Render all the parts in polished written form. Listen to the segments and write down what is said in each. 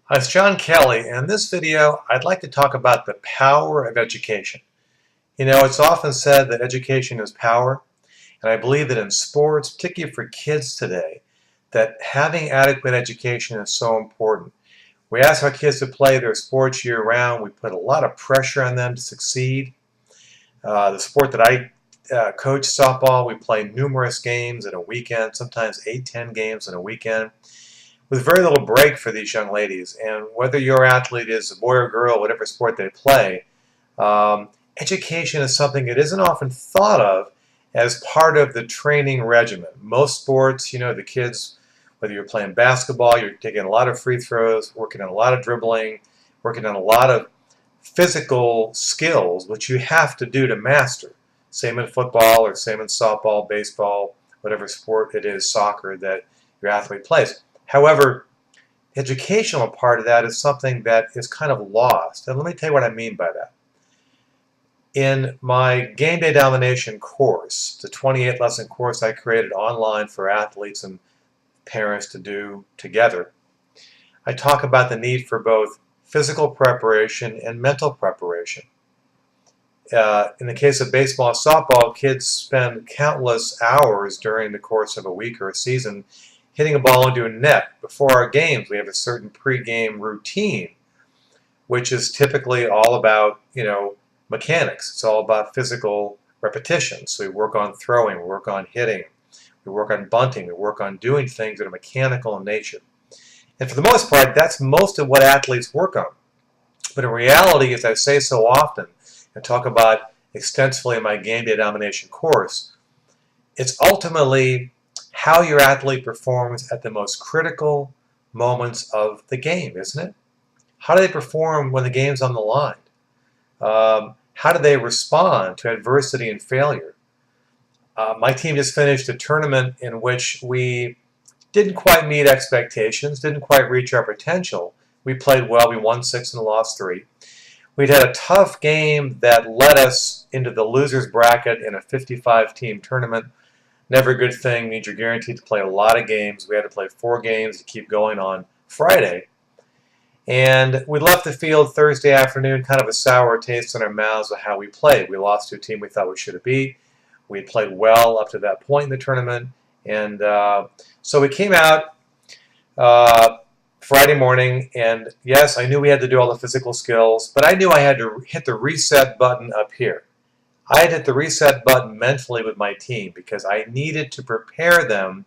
Hi, it's John Kelly, and in this video I'd like to talk about the power of education. It's often said that education is power, and I believe that in sports, particularly for kids today, that having adequate education is so important. We ask our kids to play their sports year-round. We put a lot of pressure on them to succeed. The sport that I coach, softball, we play numerous games in a weekend, sometimes 8, 10 games in a weekend, with very little break for these young ladies. And whether your athlete is a boy or girl, whatever sport they play, education is something that isn't often thought of as part of the training regimen. Most sports, the kids, whether you're playing basketball, you're taking a lot of free throws, working on a lot of dribbling, working on a lot of physical skills, which you have to do to master. Same in football or same in softball, baseball, whatever sport it is, soccer, that your athlete plays. However, the educational part of that is something that is kind of lost. And let me tell you what I mean by that. In my Game Day Domination course, the 28 lesson course I created online for athletes and parents to do together, I talk about the need for both physical preparation and mental preparation. In the case of baseball and softball, kids spend countless hours during the course of a week or a season hitting a ball into a net. Before our games, we have a certain pregame routine, which is typically all about, mechanics. It's all about physical repetition. So we work on throwing, we work on hitting, we work on bunting, we work on doing things that are mechanical in nature. And for the most part, that's most of what athletes work on. But in reality, as I say so often, and talk about extensively in my Game Day Domination course, it's ultimately how your athlete performs at the most critical moments of the game, isn't it? How do they perform when the game's on the line? How do they respond to adversity and failure? My team just finished a tournament in which we didn't quite meet expectations, didn't quite reach our potential. We played well. We won 6 and lost 3. We'd had a tough game that led us into the loser's bracket in a 55-team tournament. Never a good thing. Means you're guaranteed to play a lot of games. We had to play 4 games to keep going on Friday. And we left the field Thursday afternoon, kind of a sour taste in our mouths of how we played. We lost to a team we thought we should have beat. We had played well up to that point in the tournament. And so we came out Friday morning, and yes, I knew we had to do all the physical skills, but I knew I had to hit the reset button up here. I had hit the reset button mentally with my team because I needed to prepare them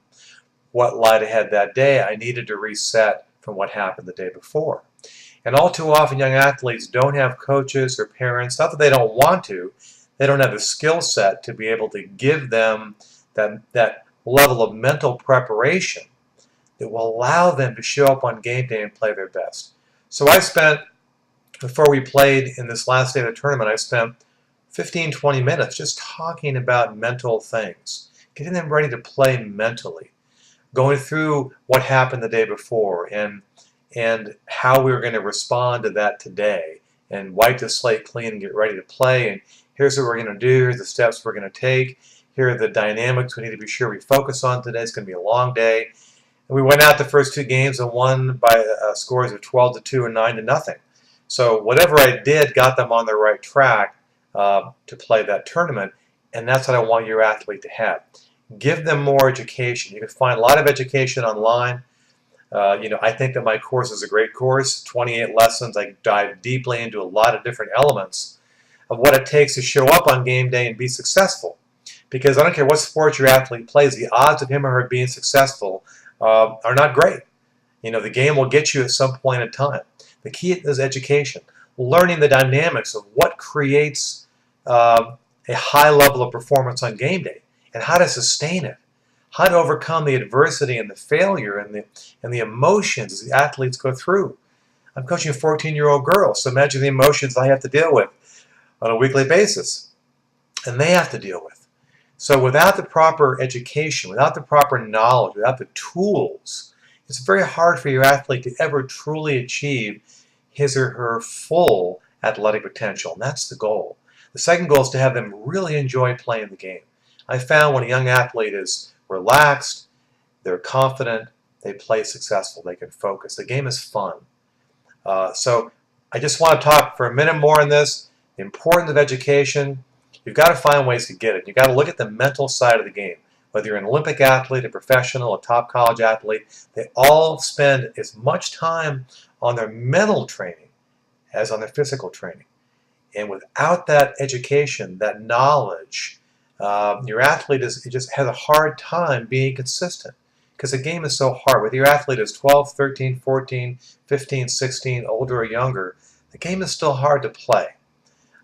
what lied ahead that day. I needed to reset from what happened the day before. And all too often, young athletes don't have coaches or parents, not that they don't want to, they don't have the skill set to be able to give them that level of mental preparation that will allow them to show up on game day and play their best. So I spent, before we played in this last day of the tournament, I spent 15, 20 minutes just talking about mental things, getting them ready to play mentally, going through what happened the day before and how we were going to respond to that today and wipe the slate clean and get ready to play. And here's what we're going to do. Here's the steps we're going to take. Here are the dynamics we need to be sure we focus on today. It's going to be a long day. And we went out the first 2 games and won by scores of 12-2 and 9-0. So whatever I did got them on the right track to play that tournament, and that's what I want your athlete to have. Give them more education. You can find a lot of education online. I think that my course is a great course, 28 lessons. I dive deeply into a lot of different elements of what it takes to show up on game day and be successful. Because I don't care what sport your athlete plays, the odds of him or her being successful are not great. The game will get you at some point in time. The key is education, learning the dynamics of what creates a high level of performance on game day and how to sustain it, how to overcome the adversity and the failure and the emotions as the athletes go through. I'm coaching a 14-year-old girl, so imagine the emotions I have to deal with on a weekly basis, and they have to deal with. So without the proper education, without the proper knowledge, without the tools, it's very hard for your athlete to ever truly achieve his or her full athletic potential, and that's the goal. The second goal is to have them really enjoy playing the game. I found when a young athlete is relaxed, they're confident, they play successful, they can focus. The game is fun. So I just want to talk for a minute more on this. The importance of education. You've got to find ways to get it. You've got to look at the mental side of the game. Whether you're an Olympic athlete, a professional, a top college athlete, they all spend as much time on their mental training as on their physical training. And without that education, that knowledge, your athlete just has a hard time being consistent because the game is so hard. Whether your athlete is 12, 13, 14, 15, 16, older or younger, the game is still hard to play.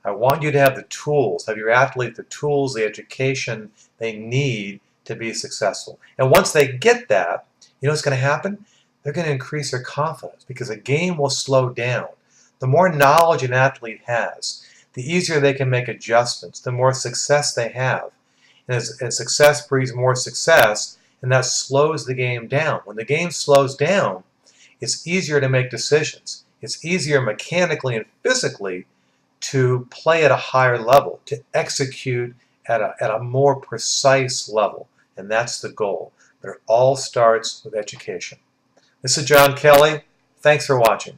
I want you to have the tools, have your athlete the tools, the education they need to be successful. And once they get that, you know what's going to happen? They're going to increase their confidence because the game will slow down. The more knowledge an athlete has, the easier they can make adjustments, the more success they have. And as success breeds more success, and that slows the game down. When the game slows down, it's easier to make decisions. It's easier mechanically and physically to play at a higher level, to execute at a more precise level. And that's the goal. But it all starts with education. This is John Kelly. Thanks for watching.